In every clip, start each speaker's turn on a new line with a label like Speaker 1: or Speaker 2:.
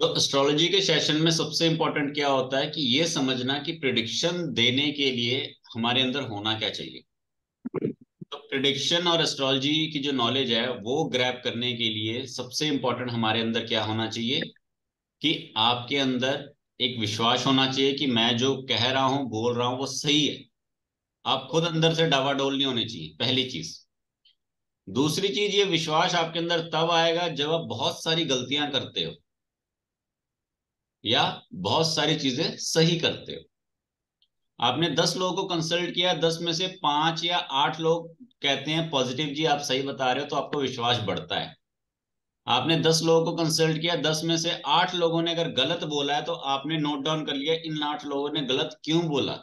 Speaker 1: तो एस्ट्रोलॉजी के सेशन में सबसे इंपॉर्टेंट क्या होता है कि ये समझना कि प्रिडिक्शन देने के लिए हमारे अंदर होना क्या चाहिए। तो प्रिडिक्शन और एस्ट्रोलॉजी की जो नॉलेज है वो ग्रैब करने के लिए सबसे इंपॉर्टेंट हमारे अंदर क्या होना चाहिए कि आपके अंदर एक विश्वास होना चाहिए कि मैं जो कह रहा हूं बोल रहा हूं वो सही है। आप खुद अंदर से डावाडोल नहीं होने चाहिए, पहली चीज। दूसरी चीज, ये विश्वास आपके अंदर तब आएगा जब आप बहुत सारी गलतियां करते हो या बहुत सारी चीजें सही करते हो। आपने 10 लोगों को कंसल्ट किया, 10 में से 5 या 8 लोग कहते हैं पॉजिटिव जी आप सही बता रहे हो, तो आपको विश्वास बढ़ता है। आपने 10 लोगों को कंसल्ट किया, 10 में से 8 लोगों ने अगर गलत बोला है तो आपने नोट डाउन कर लिया इन 8 लोगों ने गलत क्यों बोला।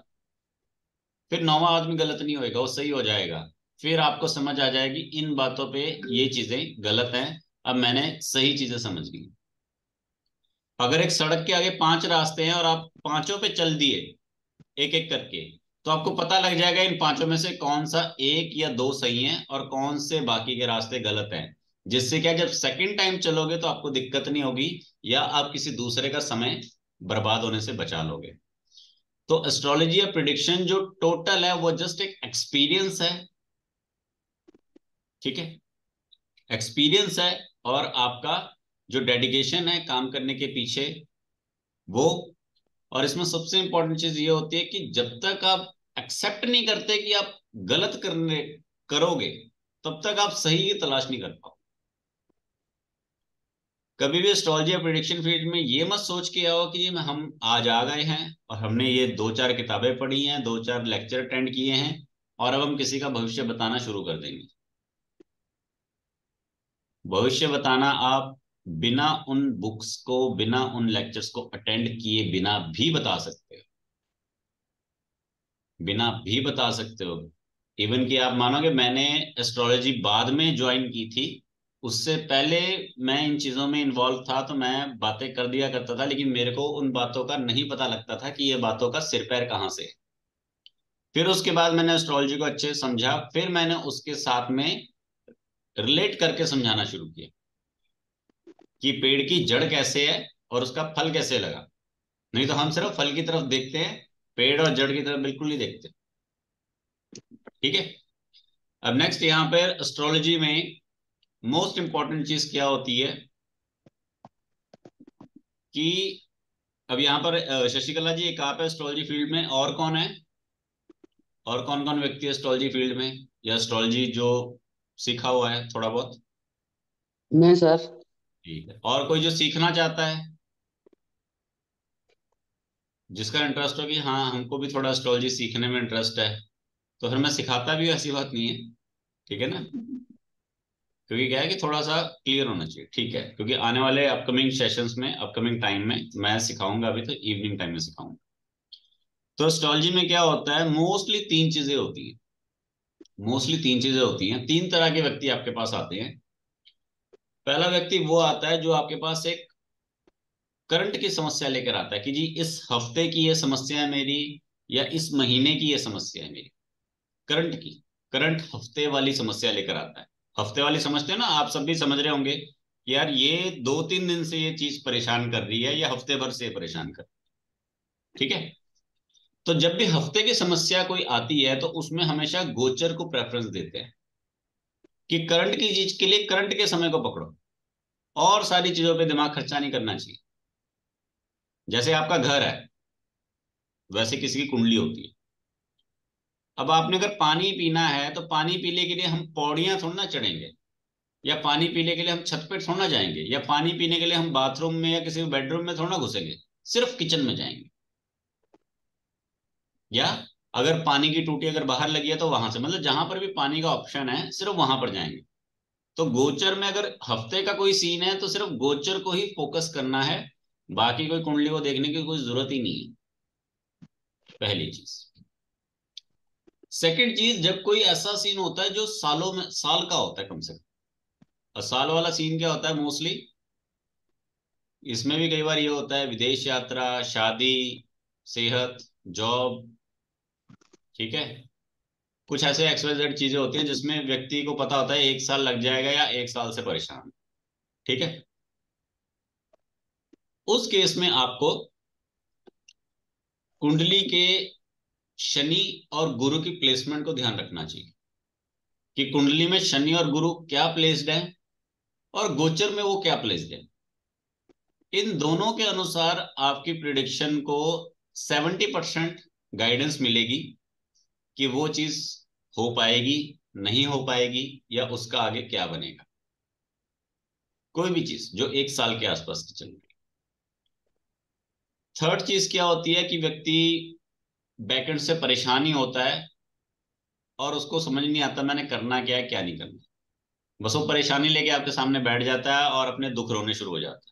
Speaker 1: फिर 9वां आदमी गलत नहीं होएगा, वो सही हो जाएगा। फिर आपको समझ आ जाएगी इन बातों पे ये चीजें गलत हैं, अब मैंने सही चीजें समझ ली। अगर एक सड़क के आगे 5 रास्ते हैं और आप पांचों पे चल दिए एक एक करके, तो आपको पता लग जाएगा इन पांचों में से कौन सा एक या दो सही है और कौन से बाकी के रास्ते गलत हैं। जिससे क्या, जब सेकंड टाइम चलोगे तो आपको दिक्कत नहीं होगी या आप किसी दूसरे का समय बर्बाद होने से बचा लोगे। तो एस्ट्रोलॉजी या प्रिडिक्शन जो टोटल है वो जस्ट एक एक्सपीरियंस है। ठीक है, एक्सपीरियंस है। और आपका जो डेडिकेशन है काम करने के पीछे वो। और इसमें सबसे इंपॉर्टेंट चीज ये होती है कि जब तक आप एक्सेप्ट नहीं करते कि आप गलत करने करोगे, तब तक आप सही की तलाश नहीं कर पाओ। कभी भी एस्ट्रोलॉजी या प्रिडिक्शन फील्ड में ये मत सोच के आओ कि हम आज आ गए हैं और हमने ये 2-4 किताबें पढ़ी हैं, 2-4 लेक्चर अटेंड किए हैं और अब हम किसी का भविष्य बताना शुरू कर देंगे। भविष्य बताना आप बिना उन बुक्स को, बिना उन लेक्चर्स को अटेंड किए बिना भी बता सकते हो। बिना भी बता सकते हो। इवन कि आप मानोगे मैंने एस्ट्रोलॉजी बाद में ज्वाइन की थी, उससे पहले मैं इन चीजों में इन्वॉल्व था तो मैं बातें कर दिया करता था, लेकिन मेरे को उन बातों का नहीं पता लगता था कि ये बातों का सिर पैर कहाँ से है। फिर उसके बाद मैंने एस्ट्रोलॉजी को अच्छे से समझा, फिर मैंने उसके साथ में रिलेट करके समझाना शुरू किया कि पेड़ की जड़ कैसे है और उसका फल कैसे लगा। नहीं तो हम सिर्फ फल की तरफ देखते हैं, पेड़ और जड़ की तरफ बिल्कुल नहीं देखते। ठीक है। अब नेक्स्ट यहाँ पर एस्ट्रोलॉजी में मोस्ट इंपॉर्टेंट चीज क्या होती है कि अब यहाँ पर शशिकला जी, एक आप है एस्ट्रोलॉजी फील्ड में, और कौन है? और कौन कौन व्यक्ति है एस्ट्रोलॉजी फील्ड में या एस्ट्रोलॉजी जो सीखा हुआ है थोड़ा बहुत?
Speaker 2: नहीं सर।
Speaker 1: ठीक है, और कोई जो सीखना चाहता है, जिसका इंटरेस्ट हो कि हाँ हमको भी थोड़ा एस्ट्रोलॉजी सीखने में इंटरेस्ट है, तो फिर मैं सिखाता भी हूँ, ऐसी बात नहीं है। ठीक है ना, क्योंकि क्या है कि थोड़ा सा क्लियर होना चाहिए। ठीक है, क्योंकि आने वाले अपकमिंग सेशंस में, अपकमिंग टाइम में मैं सिखाऊंगा, अभी तो इवनिंग टाइम में सिखाऊंगा। तो एस्ट्रोलॉजी में क्या होता है, मोस्टली 3 चीजें होती हैं। मोस्टली 3 चीजें होती हैं, 3 तरह के व्यक्ति आपके पास आते हैं। पहला व्यक्ति वो आता है जो आपके पास एक करंट की समस्या लेकर आता है कि जी इस हफ्ते की ये समस्या है मेरी, या इस महीने की ये समस्या है मेरी। करंट की, करंट हफ्ते वाली समस्या लेकर आता है। हफ्ते वाली समझते हो ना, आप सब भी समझ रहे होंगे कि यार ये 2-3 दिन से ये चीज परेशान कर रही है या हफ्ते भर से परेशान कर। ठीक है। तो जब भी हफ्ते की समस्या कोई आती है तो उसमें हमेशा गोचर को प्रेफरेंस देते हैं कि करंट की चीज के लिए करंट के समय को पकड़ो और सारी चीजों पे दिमाग खर्चा नहीं करना चाहिए। जैसे आपका घर है, वैसे किसी की कुंडली होती है। अब आपने अगर पानी पीना है तो पानी पीने के लिए हम पौड़ियां थोड़ा ना चढ़ेंगे, या पानी पीने के लिए हम छत पे थोड़ा ना जाएंगे, या पानी पीने के लिए हम बाथरूम में या किसी बेडरूम में थोड़ा ना घुसेंगे, सिर्फ किचन में जाएंगे। या अगर पानी की टूटी अगर बाहर लगी है तो वहां से, मतलब जहां पर भी पानी का ऑप्शन है सिर्फ वहां पर जाएंगे। तो गोचर में अगर हफ्ते का कोई सीन है तो सिर्फ गोचर को ही फोकस करना है, बाकी कोई कुंडली को देखने की कोई जरूरत ही नहीं है। पहली चीज। सेकंड चीज, जब कोई ऐसा सीन होता है जो सालों में साल का होता है कम से कम, और साल वाला सीन क्या होता है मोस्टली, इसमें भी कई बार ये होता है विदेश यात्रा, शादी, सेहत, जॉब। ठीक है, कुछ ऐसे एक्सवाइजेड चीजें होती हैं जिसमें व्यक्ति को पता होता है 1 साल लग जाएगा या 1 साल से परेशान। ठीक है। उस केस में आपको कुंडली के शनि और गुरु की प्लेसमेंट को ध्यान रखना चाहिए कि कुंडली में शनि और गुरु क्या प्लेस्ड है और गोचर में वो क्या प्लेस्ड है। इन दोनों के अनुसार आपकी प्रिडिक्शन को 70% गाइडेंस मिलेगी कि वो चीज हो पाएगी, नहीं हो पाएगी, या उसका आगे क्या बनेगा। कोई भी चीज जो 1 साल के आसपास की चल रही है। थर्ड चीज क्या होती है कि व्यक्ति बैकेंड से परेशान ही होता है और उसको समझ नहीं आता मैंने करना क्या है क्या नहीं करना। बस वो परेशानी लेके आपके सामने बैठ जाता है और अपने दुख रोने शुरू हो जाता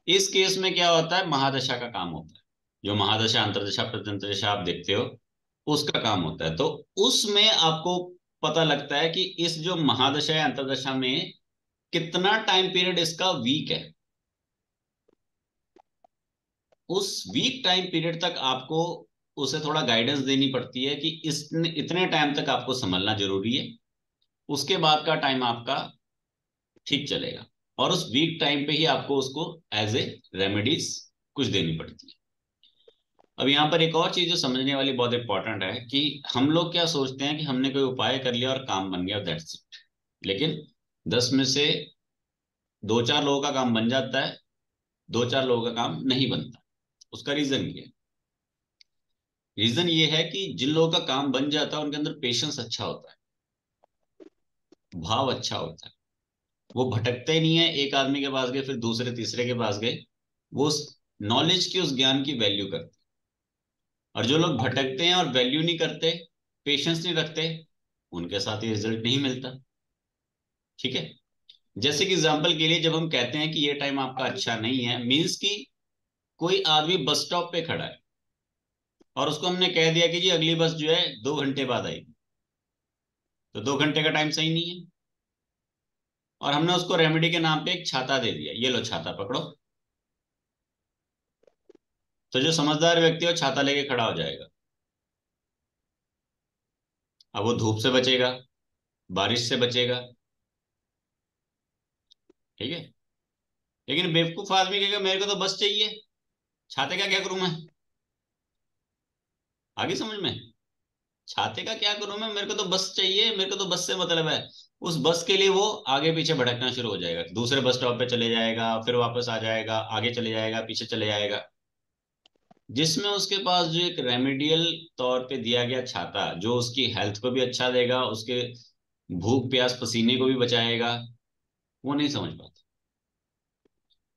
Speaker 1: है। इस केस में क्या होता है, महादशा का काम होता है। जो महादशा अंतरदशा प्रत्यंतरदशा आप देखते हो उसका काम होता है। तो उसमें आपको पता लगता है कि इस जो महादशा या अंतरदशा में कितना टाइम पीरियड इसका वीक है। उस वीक टाइम पीरियड तक आपको उसे थोड़ा गाइडेंस देनी पड़ती है कि इस इतने टाइम तक आपको संभलना जरूरी है, उसके बाद का टाइम आपका ठीक चलेगा। और उस वीक टाइम पे ही आपको उसको एज ए रेमेडीज कुछ देनी पड़ती है। अब यहाँ पर एक और चीज जो समझने वाली बहुत इंपॉर्टेंट है कि हम लोग क्या सोचते हैं कि हमने कोई उपाय कर लिया और काम बन गया, दैट्स इट। लेकिन 10 में से 2-4 लोगों का काम बन जाता है, 2-4 लोगों का काम नहीं बनता। उसका रीजन ये है, रीजन ये है कि जिन लोगों का काम बन जाता है उनके अंदर पेशेंस अच्छा होता है, भाव अच्छा होता है। वो भटकते नहीं है, एक आदमी के पास गए फिर दूसरे तीसरे के पास गए, वो उस नॉलेज की उस ज्ञान की वैल्यू करते। और जो लोग भटकते हैं और वैल्यू नहीं करते, पेशेंस नहीं रखते, उनके साथ ये रिजल्ट नहीं मिलता। ठीक है। जैसे कि एग्जांपल के लिए जब हम कहते हैं कि ये टाइम आपका अच्छा नहीं है, मींस कि कोई आदमी बस स्टॉप पे खड़ा है और उसको हमने कह दिया कि जी अगली बस जो है 2 घंटे बाद आएगी, तो 2 घंटे का टाइम सही नहीं है। और हमने उसको रेमेडी के नाम पे एक छाता दे दिया, ये लो छाता पकड़ो। तो जो समझदार व्यक्ति है वो छाता लेके खड़ा हो जाएगा। अब वो धूप से बचेगा, बारिश से बचेगा। ठीक है। लेकिन बेवकूफ आदमी कहेगा मेरे को तो बस चाहिए, छाते का क्या करूं मैं। आगे समझ में, छाते का क्या करूं मैं, मेरे को तो बस चाहिए, मेरे को तो बस से मतलब है। उस बस के लिए वो आगे पीछे भटकना शुरू हो जाएगा, दूसरे बस स्टॉप पे चले जाएगा, फिर वापस आ जाएगा, आगे चले जाएगा, पीछे चले जाएगा। जिसमें उसके पास जो एक रेमेडियल तौर पे दिया गया छाता जो उसकी हेल्थ को भी अच्छा देगा, उसके भूख प्यास पसीने को भी बचाएगा, वो नहीं समझ पाता।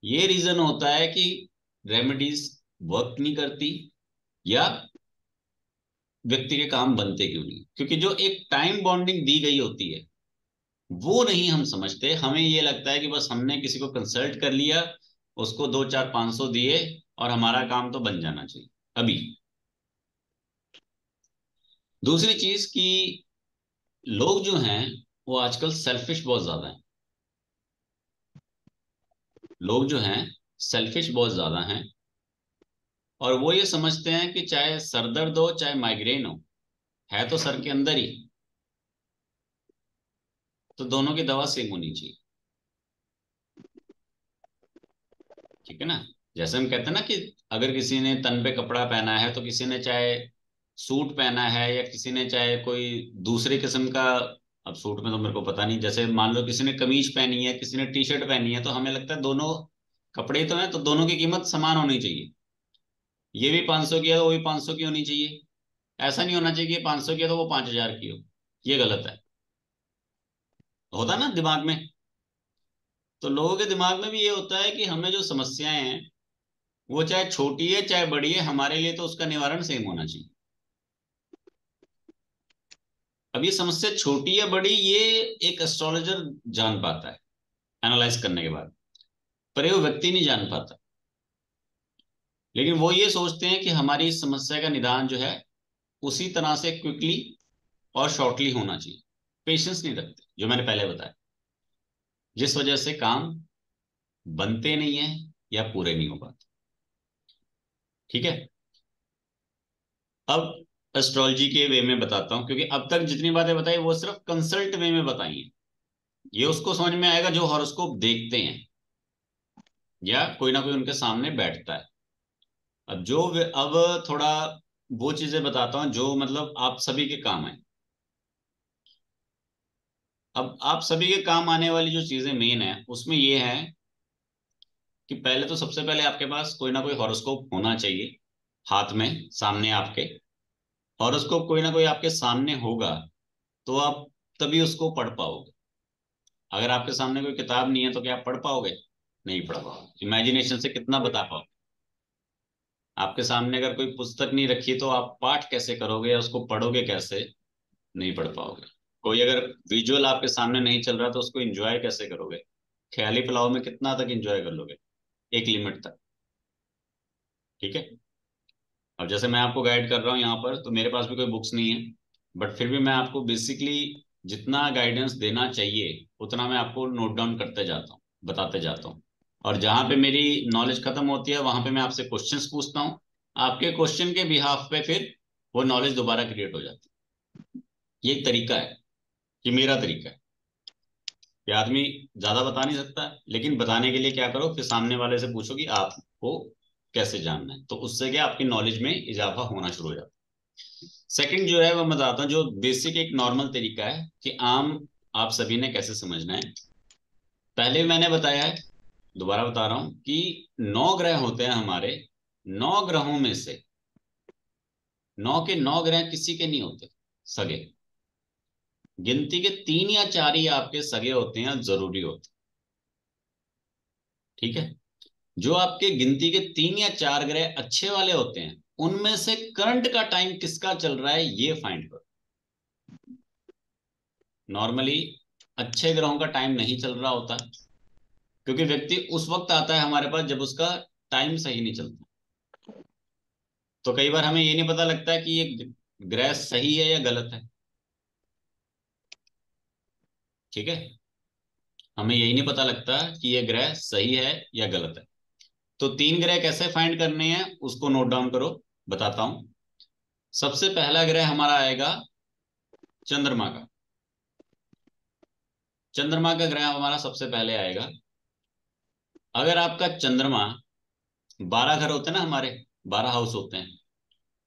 Speaker 1: ये रीजन होता है कि रेमेडीज वर्क नहीं करती, या व्यक्ति के काम बनते क्यों नहीं, क्योंकि जो एक टाइम बॉन्डिंग दी गई होती है वो नहीं हम समझते। हमें ये लगता है कि बस हमने किसी को कंसल्ट कर लिया, उसको 2 4 500 दिए और हमारा काम तो बन जाना चाहिए। अभी दूसरी चीज कि लोग जो हैं वो आजकल सेल्फिश बहुत ज्यादा हैं। लोग जो हैं सेल्फिश बहुत ज्यादा हैं, और वो ये समझते हैं कि चाहे सर दर्द हो चाहे माइग्रेन हो, है तो सर के अंदर ही, तो दोनों की दवा सेम होनी चाहिए। ठीक है ना। जैसे हम कहते हैं ना कि अगर किसी ने तन पे कपड़ा पहना है तो किसी ने चाहे सूट पहना है या किसी ने चाहे कोई दूसरे किस्म का, अब सूट में तो मेरे को पता नहीं, जैसे मान लो किसी ने कमीज पहनी है किसी ने टी शर्ट पहनी है, तो हमें लगता है दोनों कपड़े तो हैं तो दोनों की कीमत समान होनी चाहिए। ये भी 500 की है तो वो भी 500 की होनी चाहिए। ऐसा नहीं होना चाहिए कि 500 की है तो वो 5,000 की हो। ये गलत है। होता ना दिमाग में। तो लोगों के दिमाग में भी ये होता है कि हमें जो समस्याएं हैं वो चाहे छोटी है चाहे बड़ी है, हमारे लिए तो उसका निवारण सेम होना चाहिए। अब ये समस्या छोटी या बड़ी ये एक एस्ट्रोलॉजर जान पाता है एनालाइज करने के बाद, पर ये वो व्यक्ति नहीं जान पाता। लेकिन वो ये सोचते हैं कि हमारी इस समस्या का निदान जो है उसी तरह से क्विकली और शॉर्टली होना चाहिए। पेशेंस नहीं रखते, जो मैंने पहले बताया, जिस वजह से काम बनते नहीं है या पूरे नहीं हो पाते। ठीक है। अब एस्ट्रोलॉजी के वे में बताता हूं, क्योंकि अब तक जितनी बातें बताई वो सिर्फ कंसल्ट वे में बताई हैं। ये उसको समझ में आएगा जो हॉरोस्कोप देखते हैं। या कोई ना कोई उनके सामने बैठता है। अब थोड़ा वो चीजें बताता हूँ जो मतलब आप सभी के काम है। अब आप सभी के काम आने वाली जो चीजें मेन है उसमें ये है कि पहले तो सबसे पहले आपके पास कोई ना कोई हॉरोस्कोप होना चाहिए हाथ में, सामने आपके। हॉरोस्कोप कोई ना कोई आपके सामने होगा तो आप तभी उसको पढ़ पाओगे। अगर आपके सामने कोई किताब नहीं है तो क्या आप पढ़ पाओगे? नहीं पढ़ पाओगे। इमेजिनेशन से कितना बता पाओगे? आपके सामने अगर कोई पुस्तक नहीं रखी तो आप पाठ कैसे करोगे या उसको पढ़ोगे कैसे? नहीं पढ़ पाओगे। कोई अगर विजुअल आपके सामने नहीं चल रहा तो उसको एंजॉय कैसे करोगे? ख्याली पुलाव में कितना तक एंजॉय कर लोगे? एक लिमिट तक। ठीक है। अब जैसे मैं आपको गाइड कर रहा हूँ यहाँ पर, तो मेरे पास भी कोई बुक्स नहीं है, बट फिर भी मैं आपको बेसिकली जितना गाइडेंस देना चाहिए उतना मैं आपको नोट डाउन करते जाता हूँ, बताते जाता हूँ। और जहाँ पे मेरी नॉलेज खत्म होती है वहां पे मैं आपसे क्वेश्चंस पूछता हूँ। आपके क्वेश्चन के बिहाफ पे फिर वो नॉलेज दोबारा क्रिएट हो जाती है। ये एक तरीका है, ये मेरा तरीका है। ये आदमी ज्यादा बता नहीं सकता, लेकिन बताने के लिए क्या करो, फिर सामने वाले से पूछो कि आपको कैसे जानना है, तो उससे क्या आपकी नॉलेज में इजाफा होना शुरू हो जाता है। सेकंड जो है वो मैं बताता हूँ, जो बेसिक एक नॉर्मल तरीका है कि आम आप सभी ने कैसे समझना है। पहले भी मैंने बताया है, दोबारा बता रहा हूं कि 9 ग्रह होते हैं हमारे। 9 ग्रहों में से 9 के 9 ग्रह किसी के नहीं होते सगे। गिनती के 3 या 4 ही आपके सगे होते हैं, जरूरी होते हैं। ठीक है। जो आपके गिनती के 3 या 4 ग्रह अच्छे वाले होते हैं, उनमें से करंट का टाइम किसका चल रहा है ये फाइंड करो। नॉर्मली अच्छे ग्रहों का टाइम नहीं चल रहा होता, क्योंकि व्यक्ति उस वक्त आता है हमारे पास जब उसका टाइम सही नहीं चलता। तो कई बार हमें ये नहीं पता लगता है कि ये ग्रह सही है या गलत है। ठीक है। हमें यही नहीं पता लगता कि ये ग्रह सही है या गलत है। तो 3 ग्रह कैसे फाइंड करने हैं उसको नोट डाउन करो, बताता हूं। सबसे पहला ग्रह हमारा आएगा चंद्रमा का। चंद्रमा का ग्रह हमारा सबसे पहले आएगा। अगर आपका चंद्रमा, 12 घर होते हैं ना हमारे, 12 हाउस होते हैं।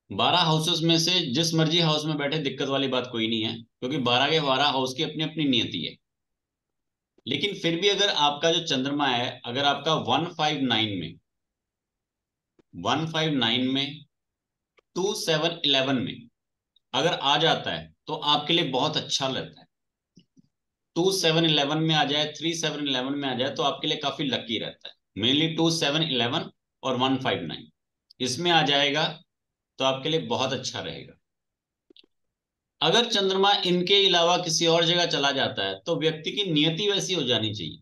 Speaker 1: 12 हाउसेस में से जिस मर्जी हाउस में बैठे दिक्कत वाली बात कोई नहीं है, क्योंकि 12 के 12 हाउस की अपनी अपनी नियति है। लेकिन फिर भी अगर आपका जो चंद्रमा है, अगर आपका 159 में, 159 में, 2711 में अगर आ जाता है तो आपके लिए बहुत अच्छा रहता है। 2711 में आ जाए, 3711 में आ जाए तो आपके लिए काफी लकी रहता है। मेनली 2711 और 159 इसमें आ जाएगा तो आपके लिए बहुत अच्छा रहेगा। अगर चंद्रमा इनके अलावा किसी और जगह चला जाता है तो व्यक्ति की नियति वैसी हो जानी चाहिए।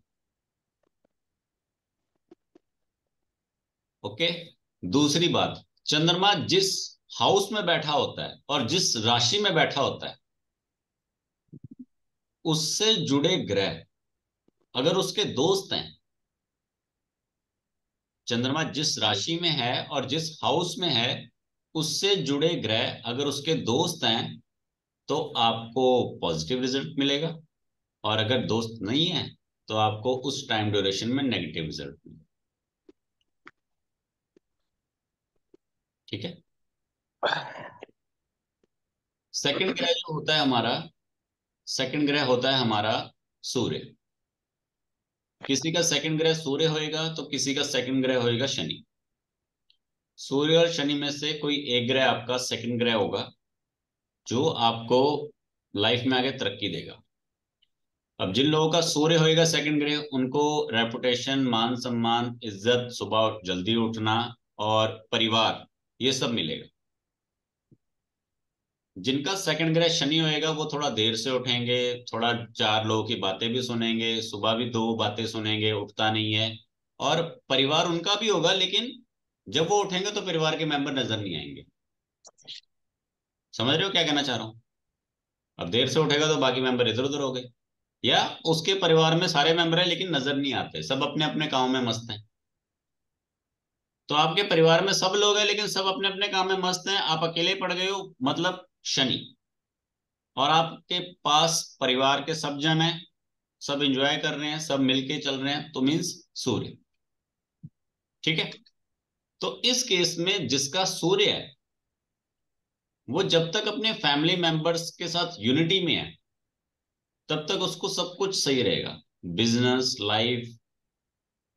Speaker 1: ओके। दूसरी बात, चंद्रमा जिस हाउस में बैठा होता है और जिस राशि में बैठा होता है, उससे जुड़े ग्रह अगर उसके दोस्त हैं, चंद्रमा जिस राशि में है और जिस हाउस में है उससे जुड़े ग्रह अगर उसके दोस्त हैं तो आपको पॉजिटिव रिजल्ट मिलेगा। और अगर दोस्त नहीं है तो आपको उस टाइम ड्यूरेशन में नेगेटिव रिजल्ट मिलेगा। ठीक है। सेकंड ग्रह जो होता है हमारा, सेकंड ग्रह होता है हमारा सूर्य। किसी का सेकंड ग्रह सूर्य होएगा तो किसी का सेकंड ग्रह होएगा शनि। सूर्य और शनि में से कोई एक ग्रह आपका सेकंड ग्रह होगा जो आपको लाइफ में आगे तरक्की देगा। अब जिन लोगों का सूर्य होएगा सेकंड ग्रह, उनको रेपुटेशन, मान सम्मान, इज्जत, सुबह जल्दी उठना और परिवार, ये सब मिलेगा। जिनका सेकंड ग्रह शनि होएगा वो थोड़ा देर से उठेंगे, थोड़ा चार लोगों की बातें भी सुनेंगे, सुबह भी दो बातें सुनेंगे, उठता नहीं है। और परिवार उनका भी होगा, लेकिन जब वो उठेंगे तो परिवार के मेंबर नजर नहीं आएंगे। समझ रहे हो क्या कहना चाह रहा हूँ? अब देर से उठेगा तो बाकी मेंबर इधर उधर हो गए, या उसके परिवार में सारे मेंबर हैं लेकिन नजर नहीं आते, सब अपने अपने काम में मस्त हैं। तो आपके परिवार में सब लोग हैं लेकिन सब अपने अपने काम में मस्त हैं, आप अकेले पड़ गए हो, मतलब शनि। और आपके पास परिवार के सब जन हैं, सब एंजॉय कर रहे हैं, सब मिलके चल रहे हैं, तो मीन्स सूर्य। ठीक है। तो इस केस में जिसका सूर्य है वो जब तक अपने फैमिली मेंबर्स के साथ यूनिटी में है तब तक उसको सब कुछ सही रहेगा। बिजनेस, लाइफ,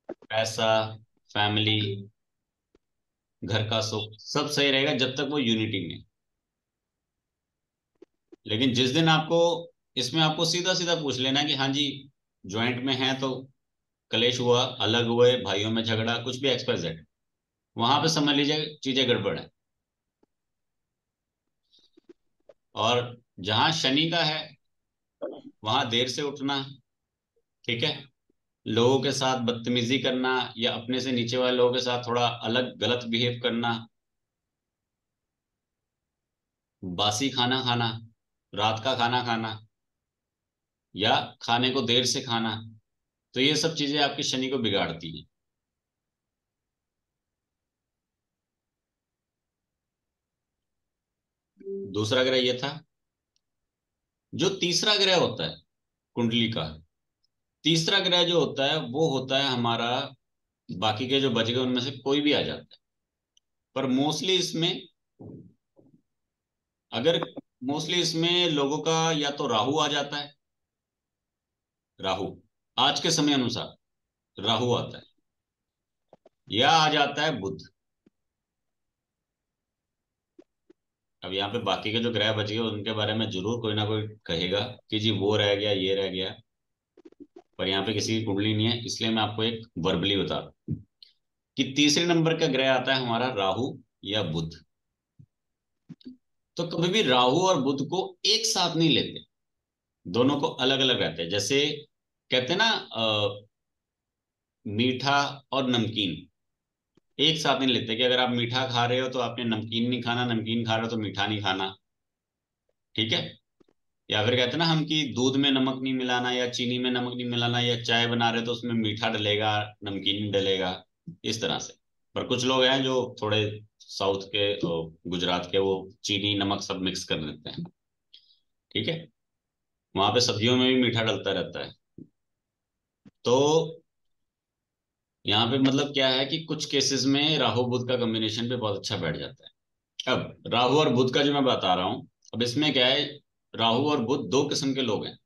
Speaker 1: पैसा, फैमिली, घर का सुख सब सही रहेगा जब तक वो यूनिटी में है। लेकिन जिस दिन आपको इसमें आपको सीधा सीधा पूछ लेना कि हाँ जी ज्वाइंट में है तो कलेश हुआ, अलग हुए, भाइयों में झगड़ा, कुछ भी XYZ, वहां पे समझ लीजिए चीजें गड़बड़ है। और जहां शनि का है वहां देर से उठना, ठीक है, लोगों के साथ बदतमीजी करना या अपने से नीचे वाले लोगों के साथ थोड़ा अलग गलत बिहेव करना, बासी खाना खाना, रात का खाना खाना या खाने को देर से खाना, तो ये सब चीजें आपकी शनि को बिगाड़ती हैं। दूसरा ग्रह ये था। जो तीसरा ग्रह होता है कुंडली का, तीसरा ग्रह जो होता है वो होता है हमारा, बाकी के जो बच गए उनमें से कोई भी आ जाता है, पर मोस्टली इसमें अगर मोस्टली इसमें लोगों का या तो राहु आ जाता है, राहु आज के समय अनुसार राहु आता है, या आ जाता है बुध। अब यहाँ पे बाकी के जो ग्रह बच गए उनके बारे में जरूर कोई ना कोई कहेगा कि जी वो रह गया, ये रह गया, पर यहाँ पे किसी की कुंडली नहीं है, इसलिए मैं आपको एक वर्बली बता रहा हूं कि तीसरे नंबर का ग्रह आता है हमारा राहु या बुध। तो कभी भी राहु और बुध को एक साथ नहीं लेते, दोनों को अलग अलग रहते हैं। जैसे कहते हैं ना मीठा और नमकीन एक साथ नहीं लेते, कि अगर आप मीठा खा रहे हो तो आपने नमकीन नहीं खाना, नमकीन खा रहे हो तो मीठा नहीं खाना, ठीक है। या फिर कहते हैं ना हम कि दूध में नमक नहीं मिलाना या चीनी में नमक नहीं मिलाना, या चाय बना रहे हो तो उसमें मीठा डलेगा, नमकीन नहीं डलेगा, इस तरह से। पर कुछ लोग हैं जो थोड़े साउथ के गुजरात के, वो चीनी नमक सब मिक्स कर देते हैं, ठीक है। वहां पे सब्जियों में भी मीठा डलता रहता है। तो यहाँ पे मतलब क्या है कि कुछ केसेस में राहु बुध का कॉम्बिनेशन पे बहुत अच्छा बैठ जाता है। अब राहु और बुध का जो मैं बता रहा हूँ, अब इसमें क्या है, राहु और बुध दो किस्म के लोग हैं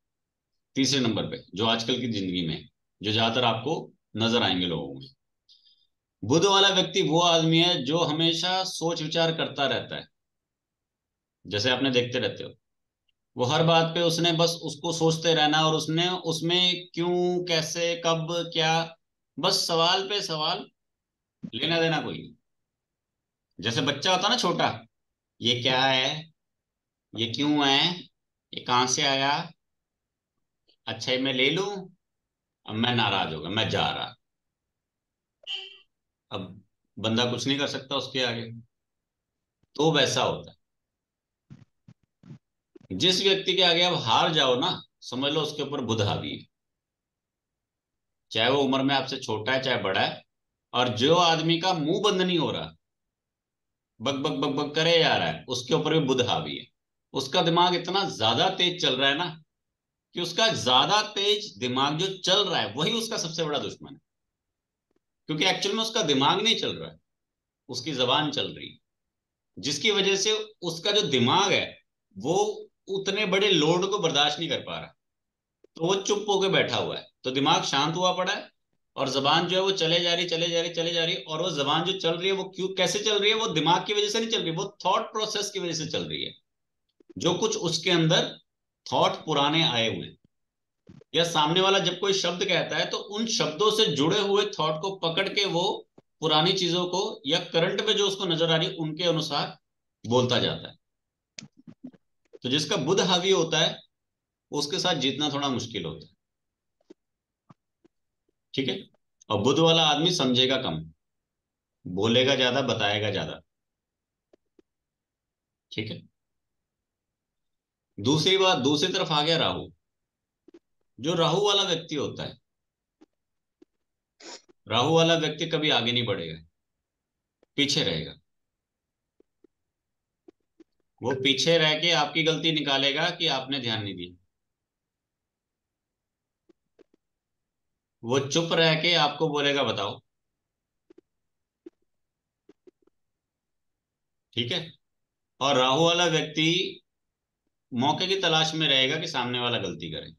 Speaker 1: तीसरे नंबर पे जो आजकल की जिंदगी में, जो ज्यादातर आपको नजर आएंगे लोगों में। बुध वाला व्यक्ति वो आदमी है जो हमेशा सोच विचार करता रहता है, जैसे आपने देखते रहते हो, वो हर बात पे उसने बस उसको सोचते रहना, और उसने उसमें क्यों, कैसे, कब, क्या, बस सवाल पे सवाल, लेना देना कोई नहीं। जैसे बच्चा होता ना छोटा, ये क्या है, ये क्यों है, ये कहां से आया, अच्छा ये मैं ले लूं, अब मैं नाराज हो गया, मैं जा रहा। अब बंदा कुछ नहीं कर सकता उसके आगे। तो वैसा होता है, जिस व्यक्ति के आगे आप हार जाओ ना, समझ लो उसके ऊपर बुध हावी है, चाहे वो उम्र में आपसे छोटा है चाहे बड़ा है। और जो आदमी का मुंह बंद नहीं हो रहा, बक बक बक बक करे जा रहा है, उसके ऊपर भी बुध हावी है। उसका दिमाग इतना ज्यादा तेज चल रहा है ना, कि उसका ज्यादा तेज दिमाग जो चल रहा है वही उसका सबसे बड़ा दुश्मन है। क्योंकि एक्चुअल में उसका दिमाग नहीं चल रहा है, उसकी जबान चल रही है, जिसकी वजह से उसका जो दिमाग है वो उतने बड़े लोड को बर्दाश्त नहीं कर पा रहा। तो वो चुप होकर बैठा हुआ है, तो दिमाग शांत हुआ पड़ा है, और जबान जो है वो चले जा रही, चले जा रही, चले जा रही। और वो जबान जो चल रही है वो क्यों, कैसे चल रही है, वो दिमाग की वजह से नहीं चल रही, वो थॉट प्रोसेस की वजह से चल रही है। जो कुछ उसके अंदर थॉट पुराने आए हुए हैं, या सामने वाला जब कोई शब्द कहता है तो उन शब्दों से जुड़े हुए थॉट को पकड़ के वो पुरानी चीजों को या करंट में जो उसको नजर आ रही है उनके अनुसार बोलता जाता है। तो जिसका बुध हावी होता है उसके साथ जीतना थोड़ा मुश्किल होता है, ठीक है। और बुध वाला आदमी समझेगा कम, बोलेगा ज्यादा, बताएगा ज्यादा, ठीक है। दूसरी बात, दूसरी तरफ आ गया राहु। जो राहु वाला व्यक्ति होता है, राहु वाला व्यक्ति कभी आगे नहीं बढ़ेगा, पीछे रहेगा। वो पीछे रह के आपकी गलती निकालेगा कि आपने ध्यान नहीं दिया, वो चुप रह के आपको बोलेगा बताओ, ठीक है। और राहु वाला व्यक्ति मौके की तलाश में रहेगा कि सामने वाला गलती करे।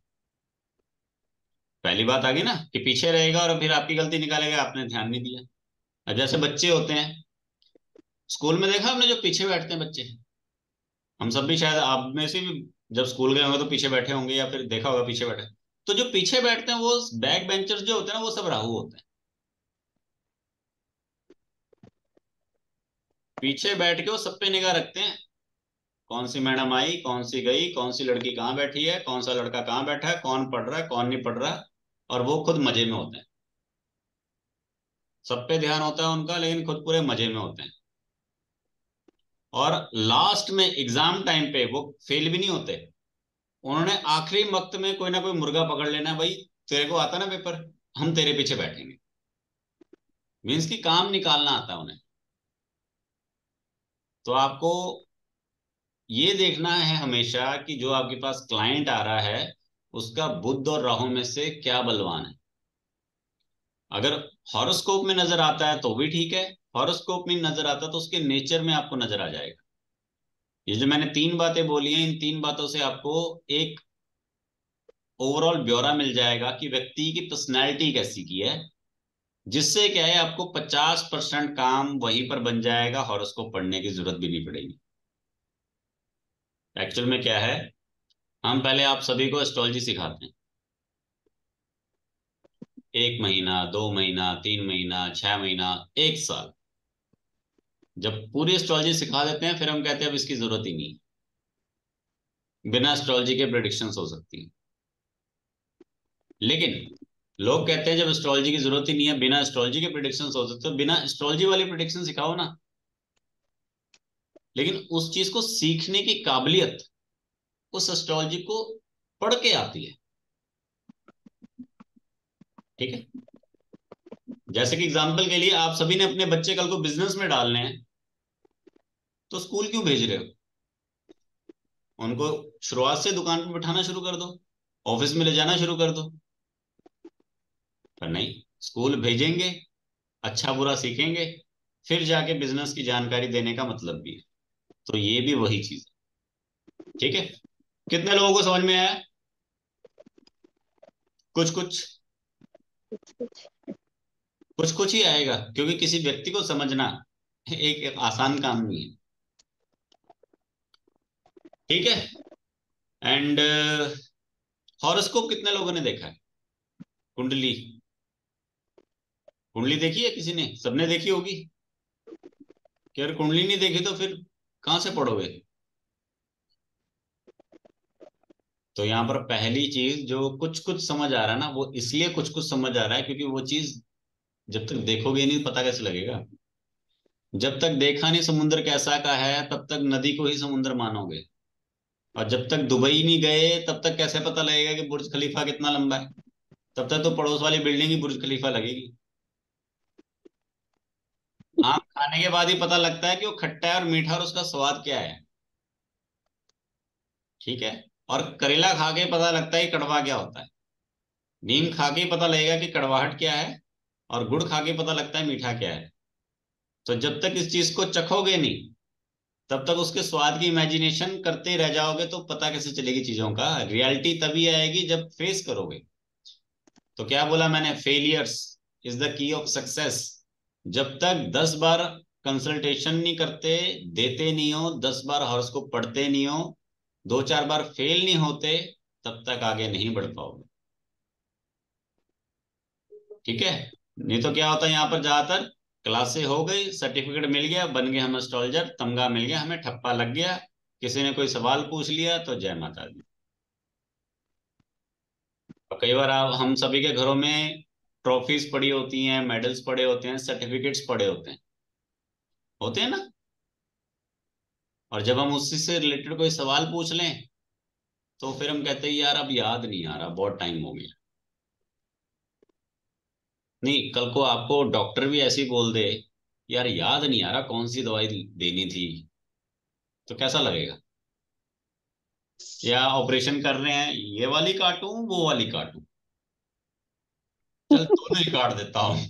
Speaker 1: पहली बात आ गई ना कि पीछे रहेगा और फिर आपकी गलती निकालेगा, आपने ध्यान नहीं दिया। अब जैसे बच्चे होते हैं स्कूल में, देखा हमने जो पीछे बैठते हैं बच्चे, हम सब भी शायद आप में से भी जब स्कूल गए होंगे तो पीछे बैठे होंगे या फिर देखा होगा पीछे बैठे। तो जो पीछे बैठते हैं वो बैक बेंचर्स जो होते हैं ना, वो सब राहु होते हैं। पीछे बैठ के वो सब पे निगाह रखते हैं, कौन सी मैडम आई, कौन सी गई, कौन सी लड़की कहाँ बैठी है, कौन सा लड़का कहाँ बैठा है, कौन पढ़ रहा है कौन नहीं पढ़ रहा। और वो खुद मजे में होते हैं। सब पे ध्यान होता है उनका, लेकिन खुद पूरे मजे में होते हैं। और लास्ट में एग्जाम टाइम पे वो फेल भी नहीं होते। उन्होंने आखिरी वक्त में कोई ना कोई मुर्गा पकड़ लेना, भाई तेरे को आता ना पेपर, हम तेरे पीछे बैठेंगे। मीन्स की काम निकालना आता है उन्हें। तो आपको ये देखना है हमेशा कि जो आपके पास क्लाइंट आ रहा है उसका बुध और राहु में से क्या बलवान है। अगर हॉरोस्कोप में नजर आता है तो भी ठीक है, हॉरोस्कोप में नजर आता है तो उसके नेचर में आपको नजर आ जाएगा। ये जो मैंने तीन बातें बोली हैं, इन तीन बातों से आपको एक ओवरऑल ब्यौरा मिल जाएगा कि व्यक्ति की पर्सनैलिटी कैसी की है। जिससे क्या है, आपको 50% काम वहीं पर बन जाएगा, हॉरोस्कोप पढ़ने की जरूरत भी नहीं पड़ेगी। एक्चुअल में क्या है, हम पहले आप सभी को एस्ट्रोलॉजी सिखाते हैं। 1 महीना, 2 महीना, 3 महीना, 6 महीना, 1 साल। जब पूरी एस्ट्रोलॉजी सिखा देते हैं फिर हम कहते हैं अब इसकी जरूरत ही नहीं, बिना एस्ट्रोलॉजी के प्रिडिक्शंस हो सकती हैं। लेकिन लोग कहते हैं जब एस्ट्रोलॉजी की जरूरत ही नहीं है, बिना एस्ट्रोलॉजी के प्रिडिक्शंस हो सकते, तो बिना एस्ट्रोलॉजी वाली प्रिडिक्शन सिखाओ ना। लेकिन उस चीज को सीखने की काबिलियत उस एस्ट्रोलॉजी को पढ़ के आती है। ठीक है। जैसे कि एग्जाम्पल के लिए आप सभी ने अपने बच्चे कल को बिजनेस में डालने हैं, तो स्कूल क्यों भेज रहे हो? उनको शुरुआत से दुकान पर बिठाना शुरू कर दो, ऑफिस में ले जाना शुरू कर दो। पर नहीं, स्कूल भेजेंगे, अच्छा बुरा सीखेंगे, फिर जाके बिजनेस की जानकारी देने का मतलब भी है। तो ये भी वही चीज है। ठीक है। कितने लोगों को समझ में आया? कुछ कुछ।
Speaker 2: कुछ कुछ।
Speaker 1: कुछ कुछ ही आएगा, क्योंकि किसी व्यक्ति को समझना एक आसान काम नहीं है। ठीक है। एंड हॉरोस्कोप कितने लोगों ने देखा है? कुंडली, कुंडली देखी है किसी ने? सबने देखी होगी। कि अगर कुंडली नहीं देखी तो फिर कहाँ से पढ़ोगे? तो यहाँ पर पहली चीज जो कुछ कुछ समझ आ रहा है ना, वो इसलिए कुछ कुछ समझ आ रहा है क्योंकि वो चीज जब तक देखोगे नहीं पता कैसे लगेगा। जब तक देखा नहीं समुद्र कैसा का है तब तक नदी को ही समुद्र मानोगे। और जब तक दुबई नहीं गए तब तक कैसे पता लगेगा कि बुर्ज खलीफा कितना लंबा है? तब तक तो पड़ोस वाली बिल्डिंग ही बुर्ज खलीफा लगेगी। आम खाने के बाद ही पता लगता है कि वो खट्टा है और मीठा और उसका स्वाद क्या है। ठीक है। और करेला खा के पता लगता है कि कड़वा क्या होता है। नीम खा के ही पता लगेगा कि कड़वाहट क्या है, और गुड़ खा के पता लगता है मीठा क्या है। तो जब तक इस चीज को चखोगे नहीं तब तक उसके स्वाद की इमेजिनेशन करते रह जाओगे, तो पता कैसे चलेगी चीजों का? रियलिटी तभी आएगी जब फेस करोगे। तो क्या बोला मैंने, failures is the key of success. जब तक 10 बार कंसल्टेशन नहीं करते, देते नहीं हो, 10 बार हॉरोस्कोप पढ़ते नहीं हो, 2 4 बार फेल नहीं होते, तब तक आगे नहीं बढ़ पाओगे। ठीक है। नहीं तो क्या होता है, यहाँ पर ज्यादातर क्लासे हो गई, सर्टिफिकेट मिल गया, बन गए हम एस्ट्रोलॉजर, तमगा मिल गया, हमें ठप्पा लग गया, किसी ने कोई सवाल पूछ लिया तो जय माता दी। और कई बार आप हम सभी के घरों में ट्रॉफीज पड़ी होती हैं, मेडल्स पड़े होते हैं, सर्टिफिकेट्स पड़े होते हैं ना। और जब हम उसी से रिलेटेड कोई सवाल पूछ लें तो फिर हम कहते हैं यार अब याद नहीं आ रहा, बहुत टाइम हो गया। नहीं, कल को आपको डॉक्टर भी ऐसे ही बोल दे यार याद नहीं आ रहा कौन सी दवाई देनी थी, तो कैसा लगेगा? या ऑपरेशन कर रहे हैं, ये वाली काटूं वो वाली काटूं, चल दोनों ही काट देता हूँ।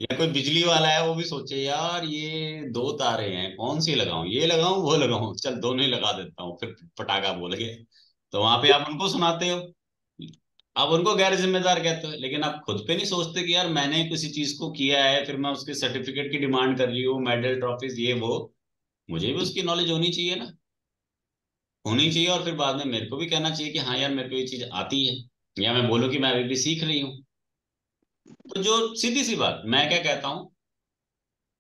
Speaker 1: या कोई बिजली वाला है वो भी सोचे यार ये दो तारे हैं, कौन सी लगाऊं, ये लगाऊं वो लगाऊं, चल दोनों ही लगा देता हूँ, फिर पटाखा बोल के। तो वहां पे आप उनको सुनाते हो, आप उनको गैर जिम्मेदार कहते हो, लेकिन आप खुद पे नहीं सोचते कि यार मैंने किसी चीज को किया है, फिर मैं उसके सर्टिफिकेट की डिमांड कर रही हूँ, मेडल ट्रॉफीज ये वो। मुझे भी उसकी नॉलेज होनी चाहिए ना, होनी चाहिए, और फिर बाद में मेरे को भी कहना चाहिए कि हाँ यार मेरे को ये चीज आती है, या मैं बोलूँ कि मैं अभी भी सीख रही हूँ। तो जो सीधी सी बात मैं क्या कहता हूँ,